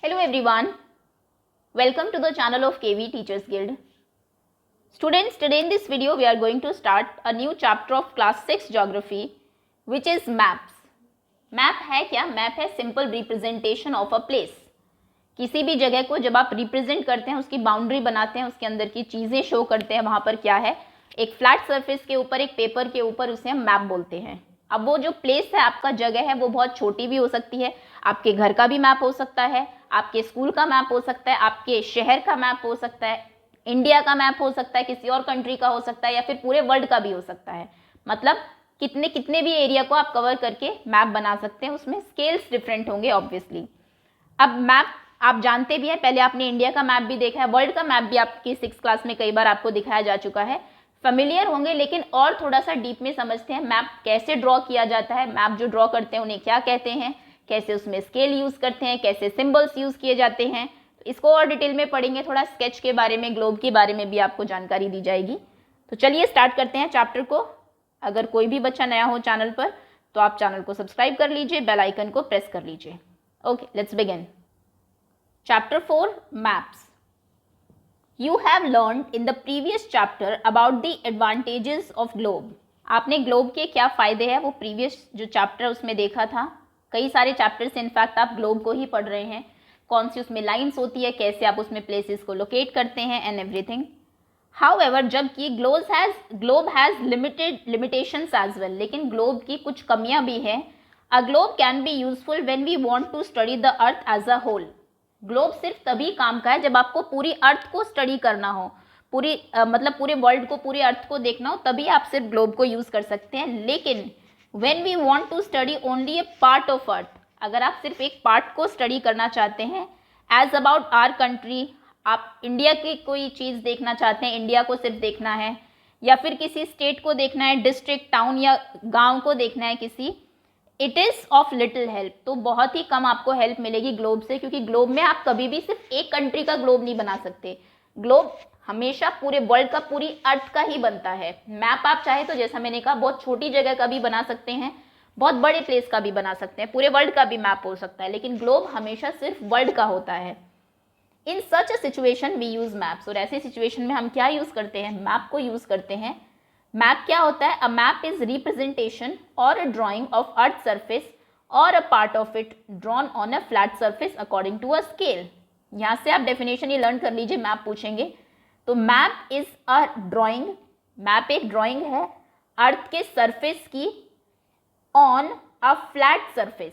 Hello everyone, welcome to the channel of KV Teachers Guild. Students, today in this video we are going to start a new chapter of class 6 geography which is maps. Map है क्या? Map है simple representation of a place. किसी भी जगह को जब आप represent करते हैं, उसकी बाउंड्री बनाते हैं, उसके अंदर की चीज़ें शो करते हैं, वहाँ पर क्या है, एक फ्लैट सरफेस के ऊपर, एक पेपर के ऊपर, उसे हम मैप बोलते हैं. अब वो जो प्लेस है, आपका जगह है, वो बहुत छोटी भी हो सकती है. आपके घर का भी मैप हो सकता है, आपके स्कूल का मैप हो सकता है, आपके शहर का मैप हो सकता है, इंडिया का मैप हो सकता है, किसी और कंट्री का हो सकता है, या फिर पूरे वर्ल्ड का भी हो सकता है. मतलब कितने भी एरिया को आप कवर करके मैप बना सकते हैं. उसमें स्केल्स डिफरेंट होंगे ऑब्वियसली. अब मैप आप जानते भी हैं, पहले आपने इंडिया का मैप भी देखा है, वर्ल्ड का मैप भी आपकी 6th क्लास में कई बार आपको दिखाया जा चुका है, फेमिलियर होंगे. लेकिन और थोड़ा सा डीप में समझते हैं मैप कैसे ड्रॉ किया जाता है, मैप जो ड्रॉ करते हैं उन्हें क्या कहते हैं, कैसे उसमें स्केल यूज़ करते हैं, कैसे सिंबल्स यूज़ किए जाते हैं. इसको और डिटेल में पढ़ेंगे. थोड़ा स्केच के बारे में, ग्लोब के बारे में भी आपको जानकारी दी जाएगी. तो चलिए स्टार्ट करते हैं चैप्टर को. अगर कोई भी बच्चा नया हो चैनल पर तो आप चैनल को सब्सक्राइब कर लीजिए, बेल आइकन को प्रेस कर लीजिए. Okay, let's begin. Chapter 4 maps. You have learned in the previous chapter about the advantages of globe. आपने ग्लोब के क्या फ़ायदे हैं वो प्रीवियस जो चैप्टर उसमें देखा था. कई सारे चैप्टर्स इनफैक्ट आप ग्लोब को ही पढ़ रहे हैं. कौन सी उसमें लाइंस होती है, कैसे आप उसमें प्लेसेस को लोकेट करते हैं एंड एवरीथिंग. हाउएवर, जबकि globe has limitations as well. लेकिन ग्लोब की कुछ कमियां भी हैं. A globe can be useful when we want to study the earth as a whole. Globe सिर्फ तभी काम का है जब आपको पूरी अर्थ को स्टडी करना हो, मतलब पूरे वर्ल्ड को, पूरे अर्थ को देखना हो, तभी आप सिर्फ ग्लोब को यूज़ कर सकते हैं. लेकिन when we want to study only a part of earth, अगर आप सिर्फ एक पार्ट को स्टडी करना चाहते हैं, एज अबाउट आवर कंट्री, आप इंडिया की कोई चीज़ देखना चाहते हैं, इंडिया को सिर्फ देखना है, या फिर किसी स्टेट को देखना है, डिस्ट्रिक्ट, टाउन या गाँव को देखना है किसी, it is of little help. तो बहुत ही कम आपको हेल्प मिलेगी ग्लोब से, क्योंकि ग्लोब में आप कभी भी सिर्फ एक कंट्री का ग्लोब नहीं बना सकते. ग्लोब हमेशा पूरे वर्ल्ड का, पूरी अर्थ का ही बनता है. मैप आप चाहे तो, जैसा मैंने कहा, बहुत छोटी जगह का भी बना सकते हैं, बहुत बड़े प्लेस का भी बना सकते हैं, पूरे वर्ल्ड का भी मैप हो सकता है. लेकिन ग्लोब हमेशा सिर्फ वर्ल्ड का होता है. In such a situation we use maps. और ऐसी सिचुएशन में हम क्या यूज़ करते हैं? मैप को यूज़ करते हैं. मैप क्या होता है? अ मैप इज रिप्रेजेंटेशन और a drawing of earth surface और a part of it drawn on a flat surface according to a scale. यहाँ से आप डेफिनेशन ये लर्न कर लीजिए. मैप पूछेंगे तो map is a drawing. Map एक ड्राइंग है अर्थ के सरफेस की, ऑन अ फ्लैट सरफेस,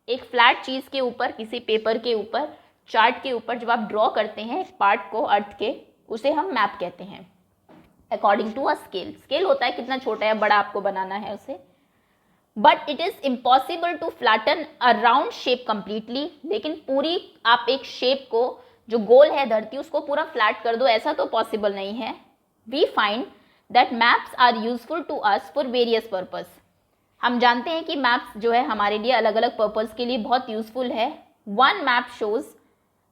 एक फ्लैट चीज़ के ऊपर, किसी पेपर के ऊपर, चार्ट के ऊपर जब आप ड्रॉ करते हैं एक पार्ट को अर्थ के, उसे हम मैप कहते हैं. According to a scale. Scale होता है कितना छोटा या बड़ा आपको बनाना है उसे. But it is impossible to flatten a round shape completely. लेकिन पूरी आप एक शेप को, जो गोल है धरती, उसको पूरा फ्लैट कर दो, ऐसा तो पॉसिबल नहीं है. We find that maps are useful to us for various purpose. हम जानते हैं कि मैप्स जो है हमारे लिए अलग अलग पर्पज़ के लिए बहुत यूजफुल है. वन मैप शोज़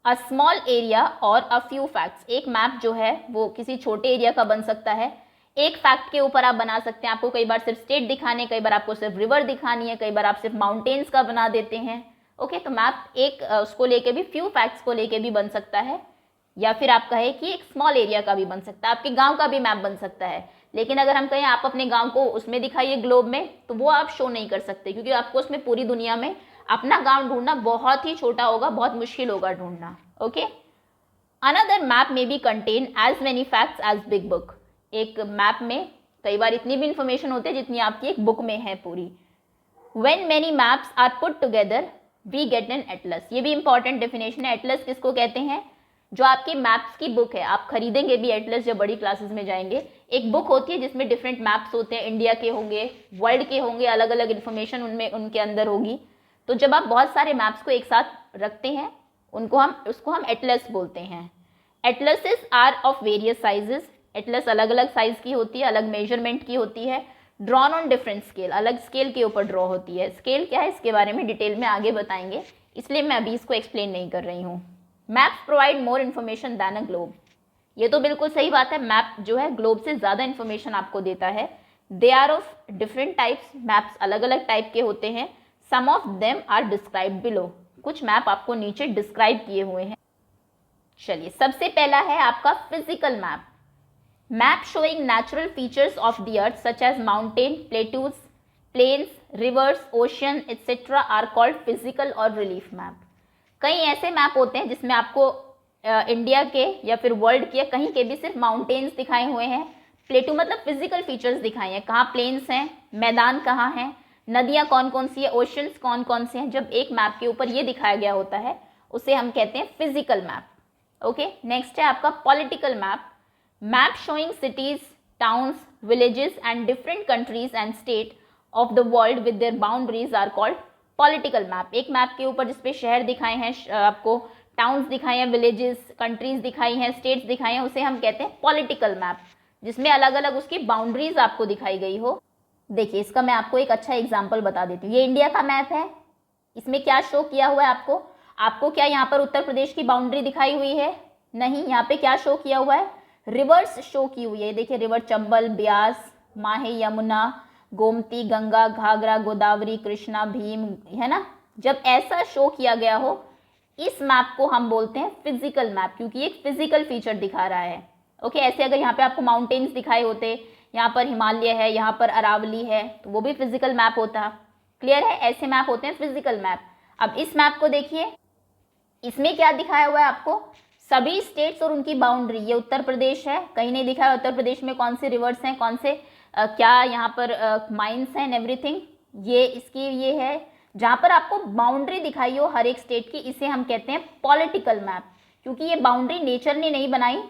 अ स्मॉल एरिया और अ फ्यू फैक्ट्स. एक मैप जो है वो किसी छोटे एरिया का बन सकता है, एक फैक्ट के ऊपर आप बना सकते हैं. आपको कई बार सिर्फ स्टेट दिखाने, कई बार आपको सिर्फ रिवर दिखानी है, कई बार आप सिर्फ माउंटेन्स का बना देते हैं. ओके, तो मैप एक उसको लेके भी, फ्यू फैक्ट्स को लेके भी बन सकता है, या फिर आप कहें कि एक स्मॉल एरिया का भी बन सकता है. आपके गाँव का भी मैप बन सकता है. लेकिन अगर हम कहें आप अपने गाँव को उसमें दिखाइए ग्लोब में, तो वो आप शो नहीं कर सकते, क्योंकि आपको उसमें पूरी दुनिया में अपना गांव ढूंढना बहुत ही छोटा होगा, बहुत मुश्किल होगा ढूंढना. ओके, अनदर मैप में be contain as many facts as big book. एक मैप में कई बार इतनी भी इंफॉर्मेशन होती है जितनी आपकी एक बुक में है पूरी. When many maps are put together we get an atlas. ये भी इंपॉर्टेंट डेफिनेशन है. एटलस किसको कहते हैं? जो आपकी मैप्स की बुक है. आप खरीदेंगे भी एटलस जब बड़ी क्लासेस में जाएंगे. एक बुक होती है जिसमें डिफरेंट मैप्स होते हैं, इंडिया के होंगे, वर्ल्ड के होंगे, अलग अलग इन्फॉर्मेशन उनमें उनके अंदर होगी. तो जब आप बहुत सारे मैप्स को एक साथ रखते हैं, उसको हम एटलस बोलते हैं. Atlases are of various sizes. Atlas अलग अलग साइज की होती है, अलग मेजरमेंट की होती है. ड्रॉन ऑन डिफरेंट स्केल, अलग स्केल के ऊपर ड्रॉ होती है. स्केल क्या है इसके बारे में डिटेल में आगे बताएंगे, इसलिए मैं अभी इसको एक्सप्लेन नहीं कर रही हूँ. Maps provide more information then a globe. ये तो बिल्कुल सही बात है. मैप जो है ग्लोब से ज़्यादा इन्फॉर्मेशन आपको देता है. They are of different types. Maps अलग अलग टाइप के होते हैं. Some of them are described below. कुछ मैप आपको नीचे डिस्क्राइब किए हुए हैं। चलिए, सबसे पहला है आपका physical map. Map showing natural features of the earth such as mountain, plateaus, plains, rivers, ocean etcetera are called physical और रिलीफ मैप। कई ऐसे मैप होते हैं जिसमें आपको इंडिया के या फिर वर्ल्ड के या कहीं के भी सिर्फ माउंटेन्स दिखाए हुए हैं, प्लेटू मतलब फिजिकल फीचर्स दिखाए हैं, कहाँ प्लेन्स हैं, मैदान कहाँ हैं, नदियाँ कौन कौन सी है, ओशंस कौन कौन से हैं। जब एक मैप के ऊपर ये दिखाया गया होता है उसे हम कहते हैं फिजिकल मैप। ओके, नेक्स्ट है आपका political map. Map showing cities, towns, villages and different countries and state of the world with their boundaries are called political map. एक मैप के ऊपर जिसपे शहर दिखाए हैं, आपको टाउन्स दिखाए हैं, विलेजेस, कंट्रीज दिखाई हैं, स्टेट्स दिखाए हैं, उसे हम कहते हैं पॉलिटिकल मैप, जिसमें अलग अलग उसकी बाउंड्रीज आपको दिखाई गई हो। देखिए, इसका मैं आपको एक अच्छा एग्जांपल बता देती हूँ। ये इंडिया का मैप है, इसमें क्या शो किया हुआ है आपको क्या यहाँ पर उत्तर प्रदेश की बाउंड्री दिखाई हुई है? नहीं, यहाँ पे क्या शो किया हुआ है? रिवर्स शो की हुई है। देखिए, रिवर चंबल, ब्यास, माहे, यमुना, गोमती, गंगा, घाघरा, गोदावरी, कृष्णा, भीम, है ना। जब ऐसा शो किया गया हो, इस मैप को हम बोलते हैं फिजिकल मैप, क्योंकि एक फिजिकल फीचर दिखा रहा है। ओके, ऐसे अगर यहाँ पे आपको माउंटेन्स दिखाए होते, यहाँ पर हिमालय है, यहाँ पर अरावली है, तो वो भी फिजिकल मैप होता। क्लियर है? ऐसे मैप होते हैं फिजिकल मैप। अब इस मैप को देखिए, इसमें क्या दिखाया हुआ है आपको? सभी स्टेट्स और उनकी बाउंड्री। ये उत्तर प्रदेश है, कहीं नहीं दिखा है उत्तर प्रदेश में कौन से रिवर्स हैं, कौन से क्या यहाँ पर माइंस हैं एंड एवरीथिंग। ये इसकी ये है जहाँ पर आपको बाउंड्री दिखाई हो हर एक स्टेट की, इसे हम कहते हैं पॉलिटिकल मैप। क्योंकि ये बाउंड्री नेचर ने नहीं बनाई,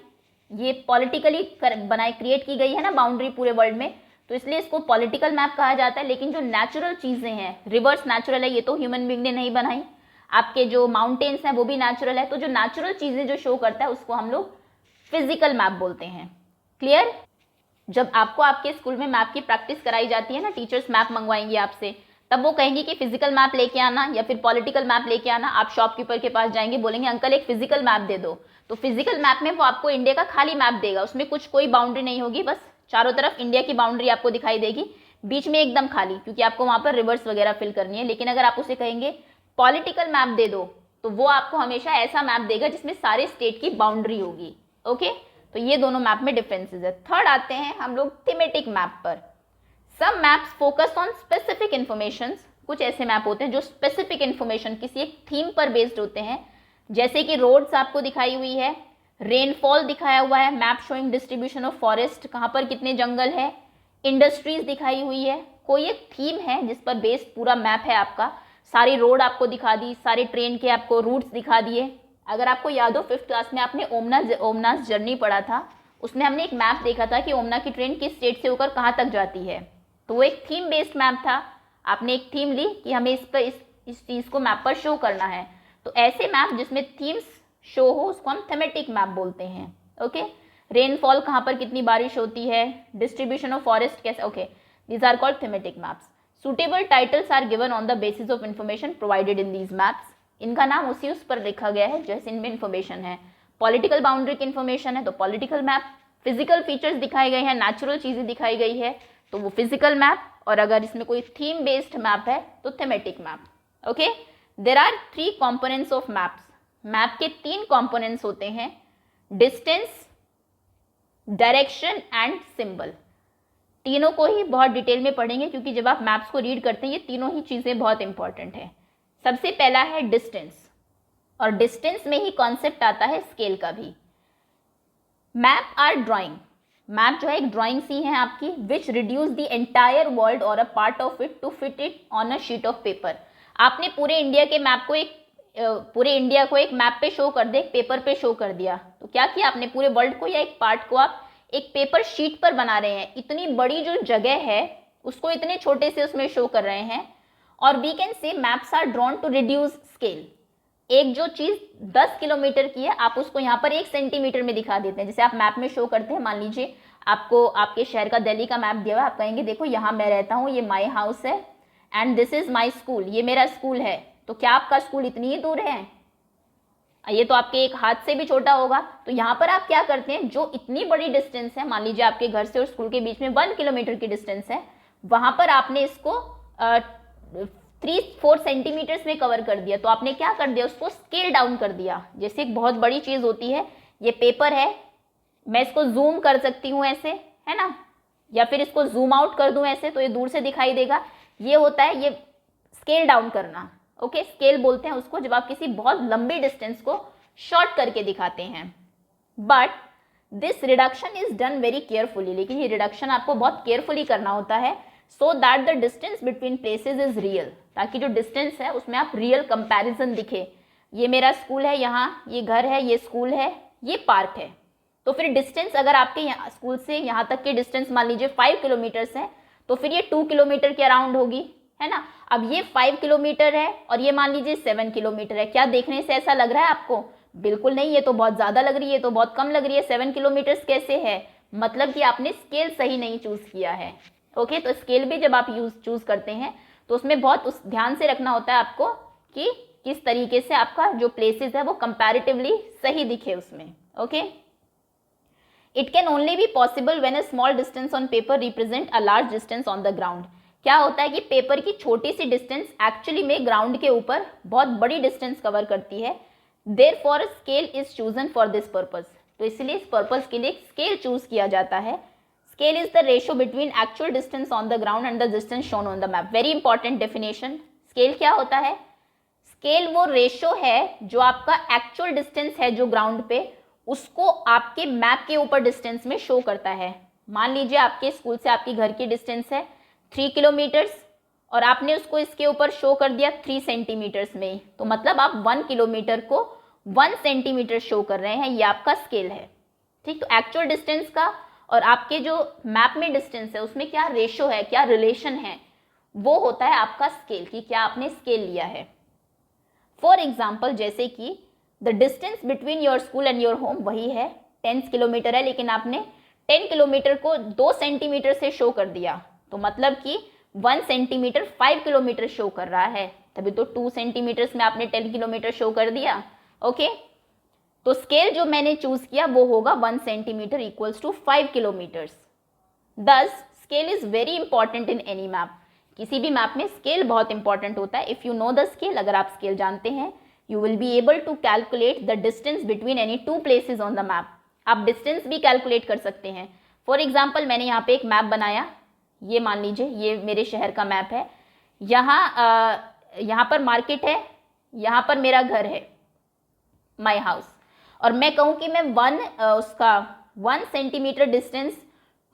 ये पॉलिटिकली बनाई, क्रिएट की गई है ना बाउंड्री पूरे वर्ल्ड में, तो इसलिए इसको पॉलिटिकल मैप कहा जाता है। लेकिन जो नेचुरल चीज़ें हैं, रिवर्स नेचुरल है, ये तो ह्यूमन बीइंग ने नहीं बनाई। आपके जो माउंटेन्स हैं वो भी नेचुरल है, तो जो नेचुरल चीज़ें जो शो करता है उसको हम लोग फिजिकल मैप बोलते हैं। क्लियर? जब आपको आपके स्कूल में मैप की प्रैक्टिस कराई जाती है ना, टीचर्स मैप मंगवाएंगी आपसे, तब वो कहेंगी कि फिजिकल मैप लेके आना या फिर पॉलिटिकल मैप लेके आना। आप शॉपकीपर के पास जाएंगे, बोलेंगे अंकल एक फिजिकल मैप दे दो, तो फिजिकल मैप में वो आपको इंडिया का खाली मैप देगा, उसमें कोई बाउंड्री नहीं होगी, बस चारों तरफ इंडिया की बाउंड्री आपको दिखाई देगी, बीच में एकदम खाली, क्योंकि आपको वहां पर रिवर्स वगैरह फिल करनी है। लेकिन अगर आप उसे कहेंगे पॉलिटिकल मैप दे दो, तो वो आपको हमेशा ऐसा मैप देगा जिसमें सारे स्टेट की बाउंड्री होगी। ओके, तो ये दोनों मैप में डिफरेंसेस है। थर्ड आते हैं हम लोग थीमेटिक मैप पर। Some maps focus on specific information. कुछ ऐसे मैप होते हैं जो स्पेसिफिक इन्फॉर्मेशन किसी एक थीम पर बेस्ड होते हैं, जैसे कि रोड्स आपको दिखाई हुई है, रेनफॉल दिखाया हुआ है, map showing distribution of forest, कहाँ पर कितने जंगल है, इंडस्ट्रीज दिखाई हुई है। कोई एक थीम है जिस पर बेस्ड पूरा मैप है आपका, सारी रोड आपको दिखा दी, सारे ट्रेन के आपको रूट्स दिखा दिए। अगर आपको याद हो 5th क्लास में आपने ओमनास जर्नी पढ़ा था, उसमें हमने एक मैप देखा था कि ओमना की ट्रेन किस स्टेट से होकर कहाँ तक जाती है, तो वो एक थीम बेस्ड मैप था। आपने एक थीम ली कि हमें इस चीज़ को मैप पर शो करना है, तो ऐसे मैप जिसमें थीम्स शो हो उसको हम थीमेटिक मैप बोलते हैं। ओके, रेनफॉल कहाँ पर कितनी बारिश होती है, डिस्ट्रीब्यूशन ऑफ फॉरेस्ट कैसे, okay, these are called thematic maps. Suitable titles are given on the basis of information provided in these maps. इनका नाम उस पर लिखा गया है जैसे इनमें इन्फॉर्मेशन है। पॉलिटिकल बाउंड्री की इन्फॉर्मेशन है तो पॉलिटिकल मैप, फिजिकल फीचर्स दिखाई गई हैं, नेचुरल चीज़ें दिखाई गई है तो वो फिजिकल मैप, और अगर इसमें कोई थीम बेस्ड मैप है तो thematic map. Okay, there are 3 components of maps. Map के 3 कंपोनेंट्स होते हैं, डिस्टेंस, डायरेक्शन एंड सिंबल। तीनों को ही बहुत डिटेल में पढ़ेंगे क्योंकि जब आप मैप्स को रीड करते हैं ये तीनों ही चीज़ें बहुत इंपॉर्टेंट है। सबसे पहला है डिस्टेंस, और डिस्टेंस में ही कॉन्सेप्ट आता है स्केल का भी। मैप आर ड्राइंग, मैप जो है एक ड्राइंग सी है आपकी, which reduce the entire world or a part of it to fit it on a sheet of paper. आपने पूरे इंडिया के मैप को पूरे इंडिया को एक मैप पे शो कर दे, एक पेपर पे शो कर दिया, तो क्या किया आपने, पूरे वर्ल्ड को या एक पार्ट को आप एक पेपर शीट पर बना रहे हैं। इतनी बड़ी जो जगह है उसको इतने छोटे से उसमें शो कर रहे हैं। और we can say maps are drawn to reduce scale. एक जो चीज़ 10 किलोमीटर की है आप उसको यहाँ पर 1 सेंटीमीटर में दिखा देते हैं। जैसे आप मैप में शो करते हैं, मान लीजिए आपको आपके शहर का, दिल्ली का मैप दिया हुआ है, आप कहेंगे देखो यहाँ मैं रहता हूँ, ये माई हाउस है and this is my school, ये मेरा स्कूल है। तो क्या आपका स्कूल इतनी ही दूर है? ये तो आपके एक हाथ से भी छोटा होगा। तो यहाँ पर आप क्या करते हैं, जो इतनी बड़ी डिस्टेंस है, मान लीजिए आपके घर से और स्कूल के बीच में 1 किलोमीटर की डिस्टेंस है, वहां पर आपने इसको 3-4 सेंटीमीटर्स में कवर कर दिया, तो आपने क्या कर दिया, उसको स्केल डाउन कर दिया। जैसे एक बहुत बड़ी चीज़ होती है, ये पेपर है, मैं इसको जूम कर सकती हूँ ऐसे, है ना, या फिर इसको जूम आउट कर दूं ऐसे, तो ये दूर से दिखाई देगा। ये होता है ये स्केल डाउन करना। ओके, स्केल बोलते हैं उसको जब आप किसी बहुत लंबी डिस्टेंस को शॉर्ट करके दिखाते हैं। But this reduction is done very carefully, लेकिन ये रिडक्शन आपको बहुत केयरफुली करना होता है, so that the distance between places is real, ताकि जो डिस्टेंस है उसमें आप रियल कंपैरिजन दिखे। ये मेरा स्कूल है, यहाँ ये घर है, ये स्कूल है, ये पार्क है, तो फिर डिस्टेंस अगर आपके यहाँ स्कूल से यहाँ तक की डिस्टेंस मान लीजिए 5 किलोमीटर्स है, तो फिर ये 2 किलोमीटर के अराउंड होगी, है ना। अब ये 5 किलोमीटर है और ये मान लीजिए 7 किलोमीटर है। क्या देखने से ऐसा लग रहा है आपको? बिल्कुल नहीं, ये तो बहुत ज़्यादा लग रही है, तो बहुत कम लग रही है। 7 किलोमीटर्स कैसे है? मतलब कि आपने स्केल सही नहीं चूज़ किया है। ओके, तो स्केल भी जब आप चूज़ करते हैं तो उसमें बहुत उस ध्यान से रखना होता है आपको कि किस तरीके से आपका जो प्लेसेस है वो कंपैरेटिवली सही दिखे उसमें। Okay, It can only be possible when a small distance on paper represent a large distance on the ground. क्या होता है कि पेपर की छोटी सी डिस्टेंस एक्चुअली में ग्राउंड के ऊपर बहुत बड़ी डिस्टेंस कवर करती है। Therefore, scale is chosen for this purpose. तो इसलिए इस पर्पस के लिए स्केल चूज किया जाता है। Scale is the ratio between actual distance on the ground and the distance shown on the map. Very important definition. Scale क्या होता है? स्केल वो रेशो है जो आपका एक्चुअल डिस्टेंस है जो ग्राउंड पे, उसको आपके मैप के ऊपर डिस्टेंस में शो करता है। मान लीजिए आपके स्कूल से आपकी घर की डिस्टेंस है 3 किलोमीटर्स और आपने उसको इसके ऊपर शो कर दिया 3 सेंटीमीटर्स में, तो मतलब आप 1 किलोमीटर को 1 सेंटीमीटर शो कर रहे हैं, ये आपका स्केल है। ठीक, तो एक्चुअल डिस्टेंस का और आपके जो मैप में डिस्टेंस है उसमें क्या रेशो है, क्या रिलेशन है, वो होता है आपका स्केल, कि क्या आपने स्केल लिया है। फॉर एग्जाम्पल, जैसे कि the distance between your school and your home वही है 10 किलोमीटर है, लेकिन आपने 10 किलोमीटर को 2 सेंटीमीटर से शो कर दिया, तो मतलब कि 1 सेंटीमीटर 5 किलोमीटर शो कर रहा है, तभी तो 2 सेंटीमीटर्स में आपने 10 किलोमीटर शो कर दिया। ओके, तो स्केल जो मैंने चूज किया वो होगा 1 सेंटीमीटर इक्वल्स टू 5 किलोमीटर्स। दस scale is very important in any map. किसी भी मैप में स्केल बहुत इंपॉर्टेंट होता है। If you know the scale, अगर आप स्केल जानते हैं, you will be able to calculate the distance between any two places on the map. आप distance भी calculate कर सकते हैं। For example, मैंने यहाँ पे एक मैप बनाया, ये मान लीजिए ये मेरे शहर का मैप है। यहाँ पर मार्केट है, यहाँ पर मेरा घर है, माई हाउस, और मैं कहूँ कि मैं 1 सेंटीमीटर डिस्टेंस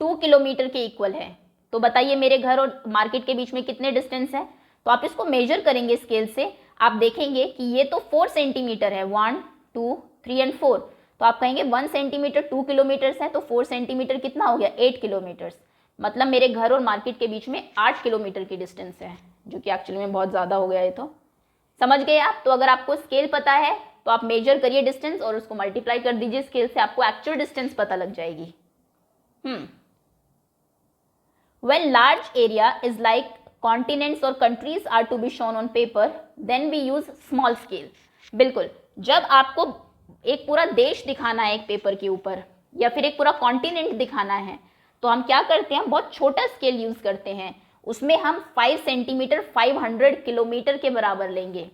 2 किलोमीटर के इक्वल है, तो बताइए मेरे घर और मार्केट के बीच में कितने डिस्टेंस है? तो आप इसको मेजर करेंगे स्केल से, आप देखेंगे कि ये तो 4 सेंटीमीटर है, 1 2 3 एंड 4, तो आप कहेंगे 1 सेंटीमीटर 2 किलोमीटर्स है, तो 4 सेंटीमीटर कितना हो गया? 8 किलोमीटर्स। मतलब मेरे घर और मार्केट के बीच में 8 किलोमीटर की डिस्टेंस है, जो कि एक्चुअली में बहुत ज़्यादा हो गया है। तो समझ गए आप? तो अगर आपको स्केल पता है तो आप मेजर करिए डिस्टेंस और उसको मल्टीप्लाई कर दीजिए स्केल से, आपको एक्चुअल डिस्टेंस पता लग जाएगी। When large area is like continents or countries are to be shown on paper, then we use small scale. बिल्कुल, जब आपको एक पूरा देश दिखाना है एक पेपर के ऊपर, या फिर एक पूरा कॉन्टिनेंट दिखाना है, तो हम क्या करते हैं? बहुत छोटा स्केल यूज करते हैं। उसमें हम 5 सेंटीमीटर 500 किलोमीटर के बराबर लेंगे।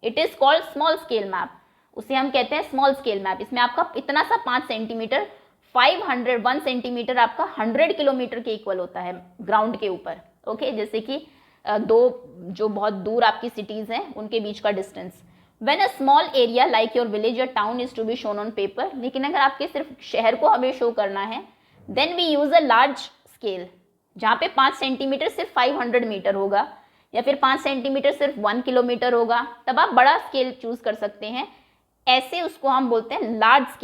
It is called small scale map, उसे हम कहते हैं स्मॉल स्केल मैप। इसमें आपका इतना सा 5 सेंटीमीटर 1 सेंटीमीटर आपका 100 किलोमीटर के इक्वल होता है ग्राउंड के ऊपर। ओके, जैसे कि दो जो बहुत दूर आपकी सिटीज़ हैं उनके बीच का distance. When a small area like your village या town is to be shown on paper, लेकिन अगर आपके सिर्फ शहर को हमें शो करना है, then we use a large scale, जहाँ पे 5 सेंटीमीटर सिर्फ 500 मीटर होगा, या फिर 5 सेंटीमीटर सिर्फ 1 किलोमीटर होगा, तब आप बड़ा स्केल चूज कर सकते हैं। ऐसे उसको हम बोलते हैं लार्ज स्केल।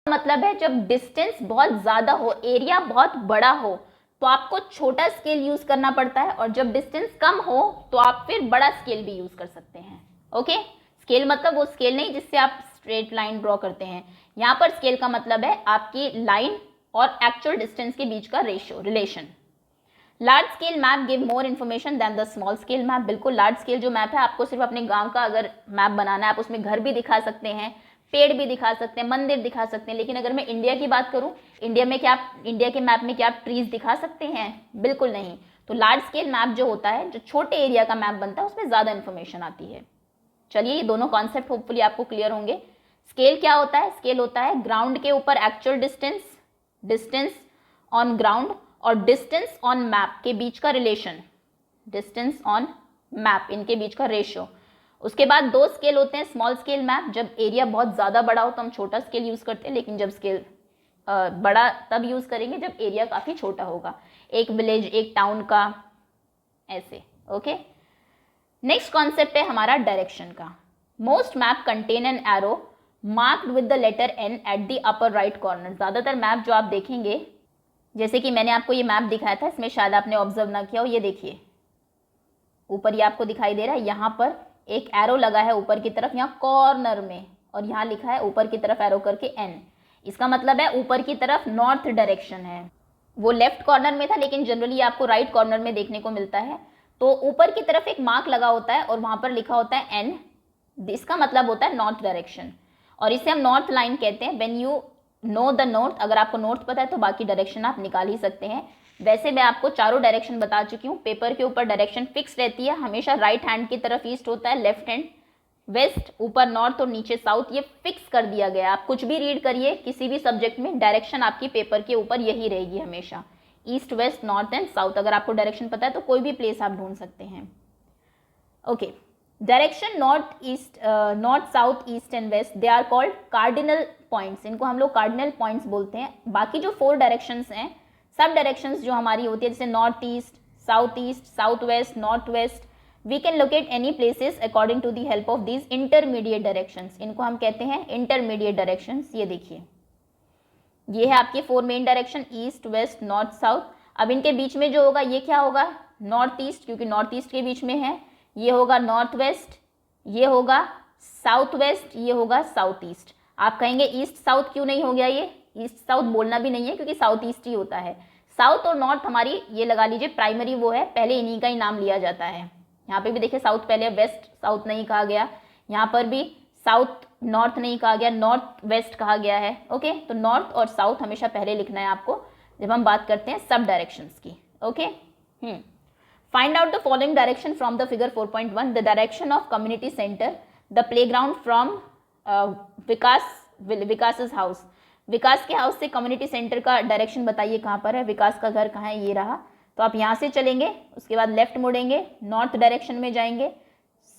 मतलब है जब डिस्टेंस बहुत ज़्यादा हो, एरिया बहुत बड़ा हो, तो आपको छोटा स्केल यूज करना पड़ता है, और जब डिस्टेंस कम हो तो आप फिर बड़ा स्केल भी यूज कर सकते हैं। ओके, स्केल मतलब वो स्केल नहीं जिससे आप स्ट्रेट लाइन ड्रॉ करते हैं। यहाँ पर स्केल का मतलब है आपकी लाइन और एक्चुअल डिस्टेंस के बीच का ratio, relation. Large scale map give more information than the small scale map. बिल्कुल, लार्ज स्केल जो मैप है, आपको सिर्फ अपने गांव का अगर मैप बनाना है, आप उसमें घर भी दिखा सकते हैं, पेड़ भी दिखा सकते हैं, मंदिर दिखा सकते हैं, लेकिन अगर मैं इंडिया की बात करूं, इंडिया के मैप में क्या आप ट्रीज दिखा सकते हैं? बिल्कुल नहीं। तो लार्ज स्केल मैप जो होता है, जो छोटे एरिया का मैप बनता है, उसमें ज़्यादा इन्फॉर्मेशन आती है। चलिए ये दोनों कॉन्सेप्ट होपफुली आपको क्लियर होंगे। स्केल क्या होता है? स्केल होता है ग्राउंड के ऊपर actual distance, distance on ground और डिस्टेंस ऑन मैप के बीच का रिलेशन, डिस्टेंस ऑन मैप इनके बीच का रेशियो। उसके बाद दो स्केल होते हैं, स्मॉल स्केल मैप, जब एरिया बहुत ज़्यादा बड़ा हो तो हम छोटा स्केल यूज़ करते हैं, लेकिन जब स्केल बड़ा तब यूज़ करेंगे जब एरिया काफ़ी छोटा होगा, एक विलेज, एक टाउन का, ऐसे। ओके, नेक्स्ट कॉन्सेप्ट है हमारा डायरेक्शन का। Most map contain an arrow marked with the letter N at the upper right corner. ज़्यादातर मैप जो आप देखेंगे, जैसे कि मैंने आपको ये मैप दिखाया था, इसमें शायद आपने ऑब्जर्व ना किया हो, ये देखिए ऊपर ये आपको दिखाई दे रहा है, यहाँ पर एक एरो लगा है ऊपर की तरफ, यहाँ कॉर्नर में, और यहाँ लिखा है ऊपर की तरफ एरो करके एन। इसका मतलब है ऊपर की तरफ नॉर्थ डायरेक्शन है। वो लेफ्ट कॉर्नर में था, लेकिन जनरली आपको राइट कॉर्नर में देखने को मिलता है। तो ऊपर की तरफ एक मार्क लगा होता है और वहां पर लिखा होता है एन, इसका मतलब होता है नॉर्थ डायरेक्शन, और इसे हम नॉर्थ लाइन कहते हैं। When you know the north, अगर आपको नॉर्थ पता है तो बाकी डायरेक्शन आप निकाल ही सकते हैं। वैसे मैं आपको चारों डायरेक्शन बता चुकी हूँ। पेपर के ऊपर डायरेक्शन फिक्स रहती है, हमेशा राइट हैंड की तरफ ईस्ट होता है, लेफ्ट हैंड वेस्ट, ऊपर नॉर्थ और नीचे साउथ, ये फिक्स कर दिया गया है। आप कुछ भी रीड करिए किसी भी सब्जेक्ट में, डायरेक्शन आपकी पेपर के ऊपर यही रहेगी हमेशा, east west north and south. अगर आपको डायरेक्शन पता है तो कोई भी प्लेस आप ढूंढ सकते हैं। Okay, direction north east, north south east and west, they are called cardinal points. इनको हम लोग कार्डिनल पॉइंट्स बोलते हैं। बाकी जो 4 डायरेक्शंस हैं, सब डायरेक्शंस जो हमारी होती है, जैसे north east, south west, north west, we can locate any places according to the help of these intermediate directions. इनको हम कहते हैं इंटरमीडिएट डायरेक्शंस। ये देखिए, ये है आपके 4 main direction, east west north south. अब इनके बीच में जो होगा ये क्या होगा? नॉर्थ ईस्ट, क्योंकि नॉर्थ ईस्ट के बीच में है। ये होगा नॉर्थ वेस्ट, ये होगा साउथ वेस्ट, ये होगा साउथ ईस्ट। आप कहेंगे ईस्ट साउथ क्यों नहीं हो गया? ये ईस्ट साउथ बोलना भी नहीं है, क्योंकि साउथ ईस्ट ही होता है। साउथ और नॉर्थ हमारी, ये लगा लीजिए प्राइमरी वो है, पहले इन्हीं का ही नाम लिया जाता है। यहाँ पे भी देखिए साउथ पहले, वेस्ट साउथ नहीं कहा गया, यहाँ पर भी साउथ नॉर्थ नहीं कहा गया, नॉर्थ वेस्ट कहा गया है। ओके, तो नॉर्थ और साउथ हमेशा पहले लिखना है आपको जब हम बात करते हैं सब डायरेक्शंस की। Okay, find out the following direction from the figure 4.1। The direction of community centre, the playground from Vikas house. Vikas के हाउस से कम्युनिटी सेंटर का डायरेक्शन बताइए कहाँ पर है? विकास का घर कहाँ है? ये रहा। तो आप यहाँ से चलेंगे, उसके बाद लेफ्ट मुड़ेंगे, नॉर्थ डायरेक्शन में जाएंगे,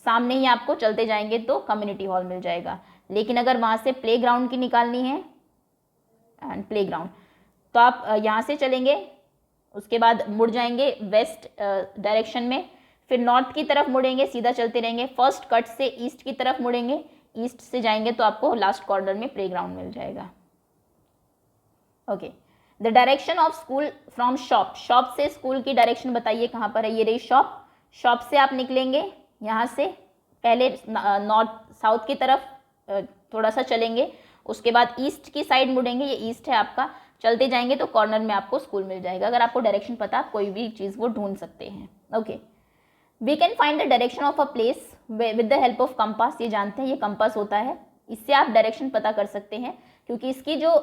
सामने ही आपको चलते जाएंगे तो कम्युनिटी हॉल मिल जाएगा। लेकिन अगर वहाँ से प्लेग्राउंड की निकालनी है, एंड प्लेग्राउंड, तो आप यहाँ से चलेंगे, उसके बाद मुड़ जाएंगे वेस्ट डायरेक्शन में, फिर नॉर्थ की तरफ मुड़ेंगे, सीधा चलते रहेंगे, फर्स्ट कट से ईस्ट की तरफ मुड़ेंगे, ईस्ट से जाएंगे तो आपको लास्ट कॉर्नर में प्लेग्राउंड मिल जाएगा। Okay, the direction of school from shop. Shop से स्कूल की डायरेक्शन बताइए कहाँ पर है? ये रही शॉप। शॉप से आप निकलेंगे, यहाँ से पहले नॉर्थ साउथ की तरफ थोड़ा सा चलेंगे, उसके बाद ईस्ट की साइड मुड़ेंगे, ये ईस्ट है आपका, चलते जाएंगे तो कॉर्नर में आपको स्कूल मिल जाएगा। अगर आपको डायरेक्शन पता, आप कोई भी चीज़ वो ढूंढ सकते हैं। Okay, we can find the direction of a place with the help of compass. ये जानते हैं, ये कंपास होता है, इससे आप डायरेक्शन पता कर सकते हैं, क्योंकि इसकी जो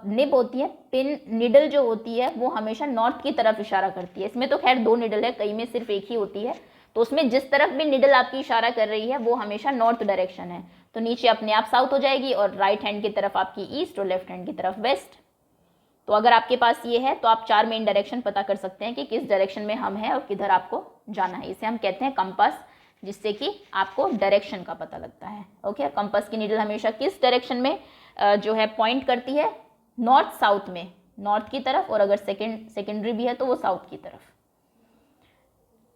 निब होती है, पिन निडल जो होती है, वो हमेशा नॉर्थ की तरफ इशारा करती है। इसमें तो खैर 2 निडल है, कई में सिर्फ एक ही होती है, तो उसमें जिस तरफ भी निडल आपकी इशारा कर रही है वो हमेशा नॉर्थ डायरेक्शन है। तो नीचे अपने आप साउथ हो जाएगी, और राइट हैंड की तरफ आपकी ईस्ट और लेफ्ट हैंड की तरफ वेस्ट। तो अगर आपके पास ये है तो आप 4 मेन डायरेक्शन पता कर सकते हैं कि किस डायरेक्शन में हम हैं और किधर आपको जाना है। इसे हम कहते हैं कंपास, जिससे कि आपको डायरेक्शन का पता लगता है। ओके, कंपास की नीडल हमेशा किस डायरेक्शन में जो है पॉइंट करती है? नॉर्थ साउथ में, नॉर्थ की तरफ, और अगर सेकेंडरी भी है तो वो साउथ की तरफ।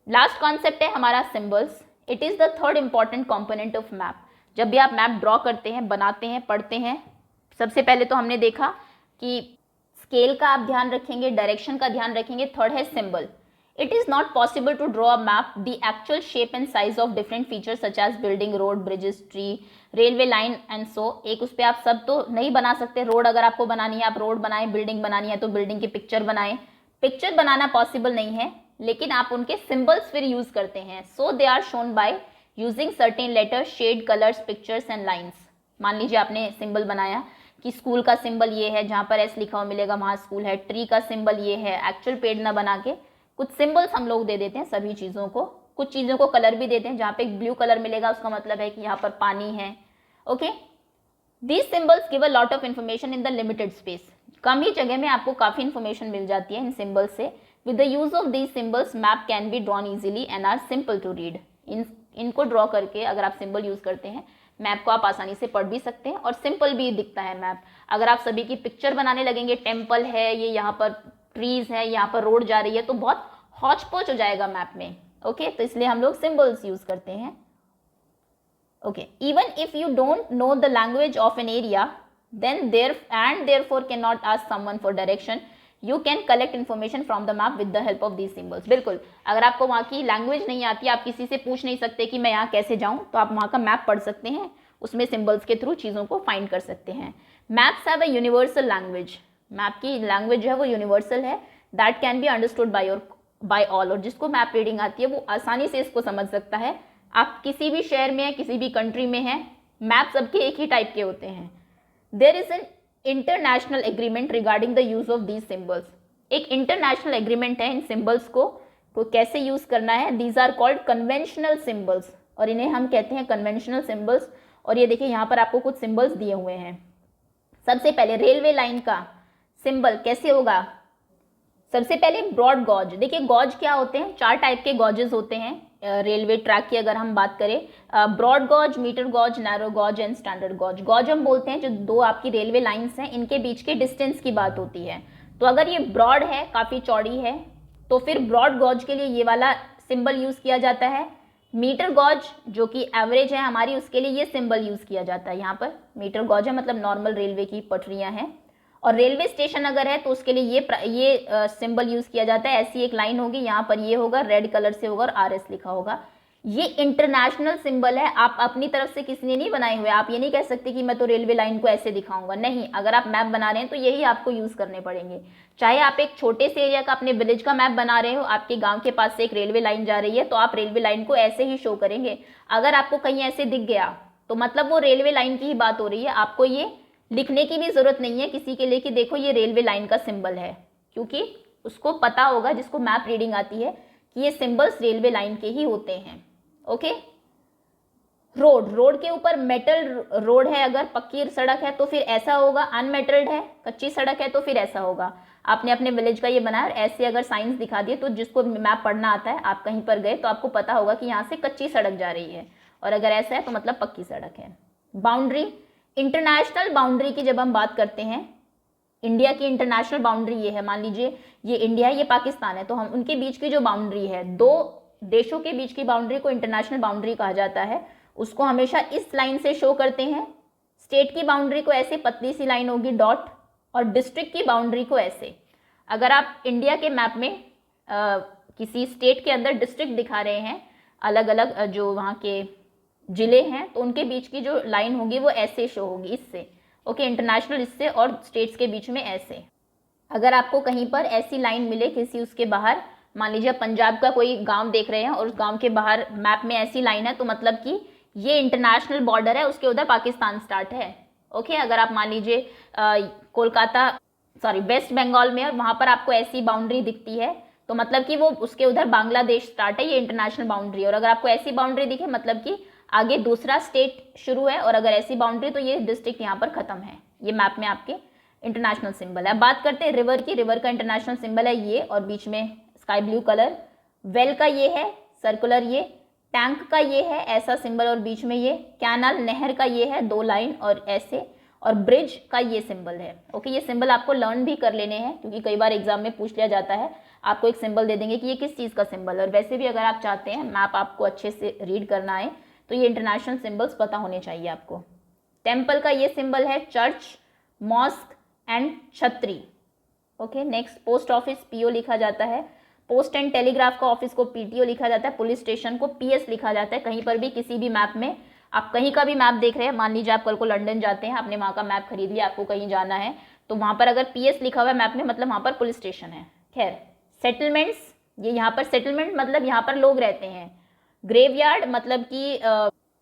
लास्ट कॉन्सेप्ट है हमारा symbols. It is the third important component of map. जब भी आप मैप ड्रॉ करते हैं, बनाते हैं, पढ़ते हैं, सबसे पहले तो हमने देखा कि स्केल का आप ध्यान रखेंगे, डायरेक्शन का ध्यान रखेंगे, थर्ड है symbol. It is not possible to draw a map the actual shape and size of different features such as building, road, bridges, tree, railway line and so। एक उस पर आप सब तो नहीं बना सकते। रोड अगर आपको बनानी है, आप रोड बनाएं, बिल्डिंग बनानी है तो बिल्डिंग की पिक्चर बनाएं। पिक्चर बनाना पॉसिबल नहीं है, लेकिन आप उनके सिंबल्स फिर यूज करते हैं। So they are shown by using certain letters, shade, colours, pictures and lines. मान लीजिए आपने सिंबल बनाया कि स्कूल का सिंबल ये है, जहाँ पर एस लिखा हुआ मिलेगा वहाँ स्कूल है। ट्री का सिंबल ये है, एक्चुअल पेड़ ना बना के कुछ सिंबल्स हम लोग दे देते हैं सभी चीज़ों को, कुछ चीज़ों को कलर भी देते हैं। जहाँ पे एक ब्लू कलर मिलेगा उसका मतलब है कि यहाँ पर पानी है। Okay, these symbols give a lot of information in the limited space. कम ही जगह में आपको काफ़ी इन्फॉर्मेशन मिल जाती है इन सिंबल्स से। With the use of these symbols map can be drawn easily and are simple to read. इनको ड्रॉ करके अगर आप सिंबल यूज़ करते हैं, मैप को आप आसानी से पढ़ भी सकते हैं और सिंपल भी दिखता है मैप। अगर आप सभी की पिक्चर बनाने लगेंगे, टेम्पल है, ये यहाँ पर ट्रीज है, यहाँ पर रोड जा रही है, तो बहुत हौच पौच हो जाएगा मैप में। ओके, तो इसलिए हम लोग सिंबल्स यूज करते हैं। Okay, even if you don't know the language of an area then therefore cannot ask someone for direction, you can collect information from the map with the help of these symbols। बिल्कुल, अगर आपको वहाँ की language नहीं आती, आप किसी से पूछ नहीं सकते कि मैं यहाँ कैसे जाऊँ, तो आप वहाँ का मैप पढ़ सकते हैं, उसमें सिंबल्स के थ्रू चीज़ों को फाइंड कर सकते हैं। Maps have a universal language. Map की लैंग्वेज जो है वो यूनिवर्सल है, that can be understood by all. और जिसको मैप रीडिंग आती है वो आसानी से इसको समझ सकता है। आप किसी भी शहर में हैं, किसी भी कंट्री में हैं, मैप सबके एक ही टाइप के होते हैं। There is an international agreement regarding the use of these symbols. एक इंटरनेशनल एग्रीमेंट है इन सिंबल्स को कैसे यूज करना है। These are called conventional symbols, और इन्हें हम कहते हैं कन्वेंशनल सिंबल्स। और ये देखिए यहाँ पर आपको कुछ सिंबल्स दिए हुए हैं। सबसे पहले रेलवे लाइन का सिंबल कैसे होगा। सबसे पहले ब्रॉड गॉज। देखिए गॉज क्या होते हैं, 4 टाइप के गॉजेस होते हैं रेलवे ट्रैक की अगर हम बात करें। Broad gauge, metre gauge, narrow gauge and standard gauge. Gauge हम बोलते हैं जो 2 आपकी रेलवे लाइंस हैं, इनके बीच के डिस्टेंस की बात होती है। तो अगर ये ब्रॉड है, काफ़ी चौड़ी है, तो फिर ब्रॉड गॉज के लिए ये वाला सिंबल यूज़ किया जाता है। मीटर गॉज जो कि एवरेज है हमारी, उसके लिए ये सिंबल यूज़ किया जाता है। यहाँ पर मीटर गॉज है मतलब नॉर्मल रेलवे की पटरियाँ हैं। और रेलवे स्टेशन अगर है तो उसके लिए ये सिंबल यूज़ किया जाता है। ऐसी एक लाइन होगी, यहाँ पर ये होगा, रेड कलर से होगा और RS लिखा होगा। ये इंटरनेशनल सिंबल है, आप अपनी तरफ से किसी ने नहीं बनाए हुए। आप ये नहीं कह सकते कि मैं तो रेलवे लाइन को ऐसे दिखाऊंगा, नहीं। अगर आप मैप बना रहे हैं तो यही आपको यूज़ करने पड़ेंगे। चाहे आप एक छोटे से एरिया का, अपने विलेज का मैप बना रहे हो, आपके गाँव के पास से एक रेलवे लाइन जा रही है, तो आप रेलवे लाइन को ऐसे ही शो करेंगे। अगर आपको कहीं ऐसे दिख गया तो मतलब वो रेलवे लाइन की ही बात हो रही है। आपको ये लिखने की भी जरूरत नहीं है किसी के लिए कि देखो ये रेलवे लाइन का सिंबल है, क्योंकि उसको पता होगा जिसको मैप रीडिंग आती है कि ये सिंबल्स रेलवे लाइन के ही होते हैं। ओके, रोड के ऊपर मेटल रोड है, अगर पक्की सड़क है तो फिर ऐसा होगा। अनमेटल्ड है, कच्ची सड़क है, तो फिर ऐसा होगा। आपने अपने विलेज का ये बनाया, ऐसे अगर साइंस दिखा दिए तो जिसको मैप पढ़ना आता है, आप कहीं पर गए तो आपको पता होगा कि यहाँ से कच्ची सड़क जा रही है, और अगर ऐसा है तो मतलब पक्की सड़क है। बाउंड्री, इंटरनेशनल बाउंड्री की जब हम बात करते हैं, इंडिया की इंटरनेशनल बाउंड्री ये है, मान लीजिए ये इंडिया है, ये पाकिस्तान है, तो हम उनके बीच की जो बाउंड्री है, 2 देशों के बीच की बाउंड्री को इंटरनेशनल बाउंड्री कहा जाता है। उसको हमेशा इस लाइन से शो करते हैं। स्टेट की बाउंड्री को ऐसे पतली सी लाइन होगी, डॉट, और डिस्ट्रिक्ट की बाउंड्री को ऐसे। अगर आप इंडिया के मैप में किसी स्टेट के अंदर डिस्ट्रिक्ट दिखा रहे हैं, अलग अलग जो वहाँ के जिले हैं, तो उनके बीच की जो लाइन होगी वो ऐसे शो होगी, इससे। ओके, इंटरनेशनल इससे और स्टेट्स के बीच में ऐसे। अगर आपको कहीं पर ऐसी लाइन मिले किसी उसके बाहर, मान लीजिए पंजाब का कोई गांव देख रहे हैं और उस गांव के बाहर मैप में ऐसी लाइन है, तो मतलब कि ये इंटरनेशनल बॉर्डर है, उसके उधर पाकिस्तान स्टार्ट है। ओके, अगर आप मान लीजिए वेस्ट बंगाल में और वहाँ पर आपको ऐसी बाउंड्री दिखती है, तो मतलब कि वो उसके उधर बांग्लादेश स्टार्ट है, ये इंटरनेशनल बाउंड्री है। और अगर आपको ऐसी बाउंड्री दिखे मतलब कि आगे दूसरा स्टेट शुरू है, और अगर ऐसी बाउंड्री तो ये डिस्ट्रिक्ट यहाँ पर खत्म है। ये मैप में आपके इंटरनेशनल सिंबल है। बात करते हैं रिवर की। रिवर का इंटरनेशनल सिंबल है ये, और बीच में स्काई ब्लू कलर। वेल का ये है सर्कुलर, ये टैंक का ये है ऐसा सिंबल और बीच में ये। कैनाल, नहर का ये है 2 लाइन और ऐसे, और ब्रिज का ये सिंबल है। ओके, ये सिंबल आपको लर्न भी कर लेने हैं, क्योंकि कई बार एग्जाम में पूछ लिया जाता है। आपको एक सिंबल दे देंगे कि ये किस चीज़ का सिंबल है, और वैसे भी अगर आप चाहते हैं मैप आपको अच्छे से रीड करना है तो ये इंटरनेशनल सिंबल्स पता होने चाहिए आपको। टेम्पल का ये सिंबल है चर्च, मॉस्क एंड छतरी। Okay, next post office PO लिखा जाता है। पोस्ट एंड टेलीग्राफ का ऑफिस को PTO लिखा जाता है। पुलिस स्टेशन को PS लिखा जाता है। कहीं पर भी किसी भी मैप में आप कहीं का भी मैप देख रहे हैं, मान लीजिए आप कल को लंदन जाते हैं, आपने वहाँ का मैप खरीद लिया, आपको कहीं जाना है, तो वहाँ पर अगर PS लिखा हुआ है मैप में, मतलब वहाँ पर पुलिस स्टेशन है। खैर, सेटलमेंट्स, ये यहाँ पर सेटलमेंट मतलब यहाँ पर लोग रहते हैं। ग्रेवयार्ड मतलब कि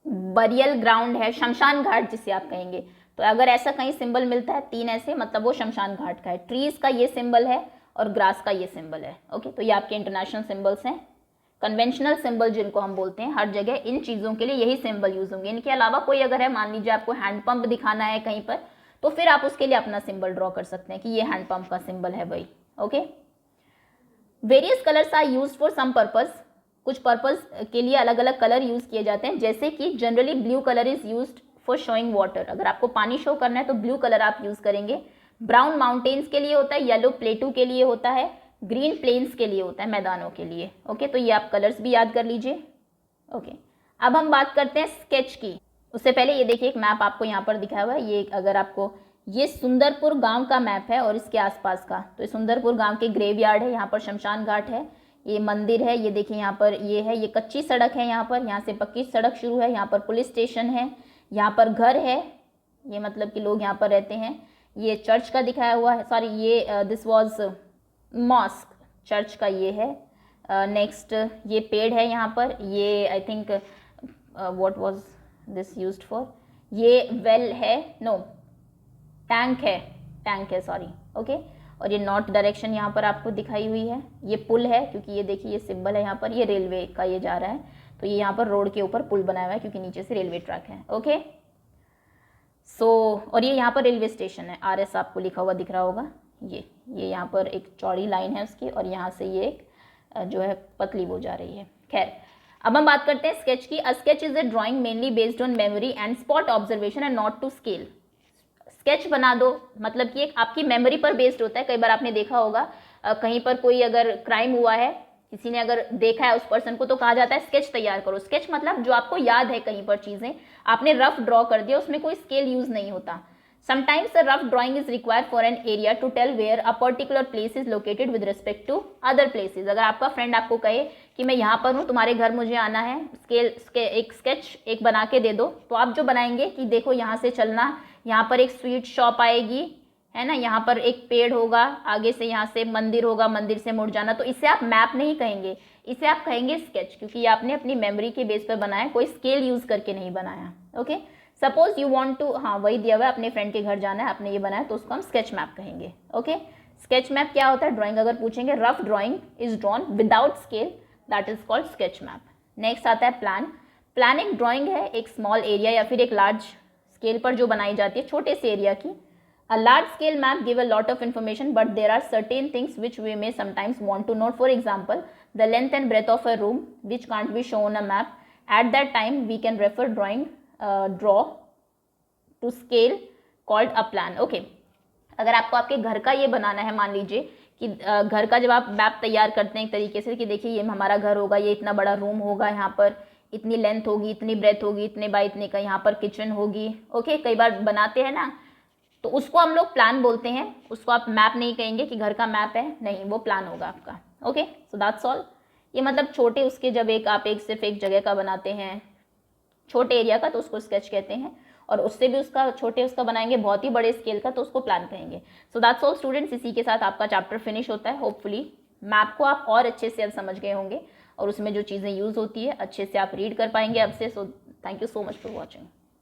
बरियल ग्राउंड है, शमशान घाट जिसे आप कहेंगे। तो अगर ऐसा कहीं सिंबल मिलता है 3 ऐसे, मतलब वो शमशान घाट का है। ट्रीज का ये सिंबल है, और ग्रास का ये सिंबल है। ओके, तो ये आपके इंटरनेशनल सिंबल्स हैं, कन्वेंशनल सिंबल जिनको हम बोलते हैं। हर जगह इन चीज़ों के लिए यही सिंबल यूज होंगे। इनके अलावा कोई अगर है, मान लीजिए आपको हैंडपंप दिखाना है कहीं पर, तो फिर आप उसके लिए अपना सिंबल ड्रॉ कर सकते हैं कि ये हैंडपंप का सिंबल है भाई। Okay, various colours are use for some purpose, कुछ पर्पज के लिए अलग अलग कलर यूज किए जाते हैं, जैसे कि generally blue colour is used for showing water. अगर आपको पानी शो करना है तो ब्लू कलर आप यूज करेंगे। ब्राउन माउंटेन्स के लिए होता है, येलो प्लेटू के लिए होता है, ग्रीन प्लेन्स के लिए होता है, मैदानों के लिए। ओके, तो ये आप कलर्स भी याद कर लीजिए। ओके, अब हम बात करते हैं स्केच की। उससे पहले ये देखिए एक मैप आपको यहाँ पर दिखाया हुआ है। ये अगर आपको, ये सुंदरपुर गांव का मैप है और इसके आसपास का। तो ये सुंदरपुर गांव के ग्रेवयार्ड है, यहाँ पर शमशान घाट है, ये मंदिर है, ये देखिए यहाँ पर ये है, ये कच्ची सड़क है यहाँ पर, यहाँ से पक्की सड़क शुरू है, यहाँ पर पुलिस स्टेशन है, यहाँ पर घर है, ये मतलब कि लोग यहाँ पर रहते हैं। ये चर्च का दिखाया हुआ है, सॉरी ये दिस वाज मॉस्क, चर्च का ये है। नेक्स्ट ये पेड़ है यहाँ पर, ये I think what was this used for, ये वेल है, नो टैंक है सॉरी। ओके, और ये नॉर्थ डायरेक्शन यहाँ पर आपको दिखाई हुई है। ये पुल है, क्योंकि ये देखिए ये सिंबल है यहाँ पर, ये रेलवे का ये जा रहा है, तो ये यहाँ पर रोड के ऊपर पुल बनाया हुआ है क्योंकि नीचे से रेलवे ट्रैक है। ओके, सो और ये यहाँ पर रेलवे स्टेशन है, RS आपको लिखा हुआ दिख रहा होगा। ये यहाँ पर एक चौड़ी लाइन है उसकी, और यहाँ से ये एक जो है पतली वो जा रही है। खैर, अब हम बात करते हैं स्केच की। A sketch is a drawing mainly based on memory and spot observation and not to scale. Sketch बना दो मतलब कि एक आपकी मेमोरी पर बेस्ड होता है। कई बार आपने देखा होगा कहीं पर कोई अगर क्राइम हुआ है, किसी ने अगर देखा है उस पर्सन को, तो कहा जाता है स्केच तैयार करो। स्केच मतलब जो आपको याद है, कहीं पर चीजें आपने रफ ड्रॉ कर दिया, उसमें कोई स्केल यूज नहीं होता। Sometimes a rough drawing is required for an area to tell where a particular place is located with respect to other places। अगर आपका फ्रेंड आपको कहे कि मैं यहाँ पर हूँ, तुम्हारे घर मुझे आना है, एक स्केच एक बना के दे दो, तो आप जो बनाएंगे कि देखो यहाँ से चलना, यहाँ पर एक स्वीट शॉप आएगी, है ना, यहाँ पर एक पेड़ होगा, आगे से यहाँ से मंदिर होगा, मंदिर से मुड़ जाना। तो इसे आप मैप नहीं कहेंगे, इसे आप कहेंगे स्केच, क्योंकि ये आपने अपनी मेमोरी के बेस पर बनाया, कोई स्केल यूज करके नहीं बनाया। Okay, suppose you want to, हाँ वही दिया हुआ है, अपने फ्रेंड के घर जाना है, आपने ये बनाया, तो उसको हम स्केच मैप कहेंगे। ओके, स्केच मैप क्या होता है? ड्राइंग अगर पूछेंगे, rough drawing is drawn without scale, that is called sketch map. Next आता है प्लान। प्लान एक ड्राइंग है एक स्मॉल एरिया या फिर एक लार्ज स्केल पर जो बनाई जाती है, छोटे से एरिया की। A large scale map give a lot of information, but there are certain things which we may sometimes want to note. For example, the length and breadth of a room, which can't be shown on a map. At that time, we can refer draw to scale called a plan. Okay. अगर आपको आपके घर का ये बनाना है, मान लीजिए कि घर का जब आप मैप तैयार करते हैं एक तरीके से कि देखिए ये हमारा घर होगा, ये इतना बड़ा रूम होगा, यहाँ पर इतनी लेंथ होगी, इतनी ब्रेथ होगी, इतने बाय इतने का, यहाँ पर किचन होगी। ओके, कई बार बनाते हैं ना, तो उसको हम लोग प्लान बोलते हैं। उसको आप मैप नहीं कहेंगे कि घर का मैप है, नहीं, वो प्लान होगा आपका। Okay, so that's all. ये मतलब छोटे उसके जब आप सिर्फ एक जगह का बनाते हैं, छोटे एरिया का, तो उसको स्केच कहते हैं, और उससे भी उसका बनाएंगे बहुत ही बड़े स्केल का, तो उसको प्लान कहेंगे। सो दैट्स ऑल स्टूडेंट्स, इसी के साथ आपका चैप्टर फिनिश होता है। होपफुली मैप को आप और अच्छे से अब समझ गए होंगे और उसमें जो चीज़ें यूज़ होती है अच्छे से आप रीड कर पाएंगे अब से। So thank you so much for watching.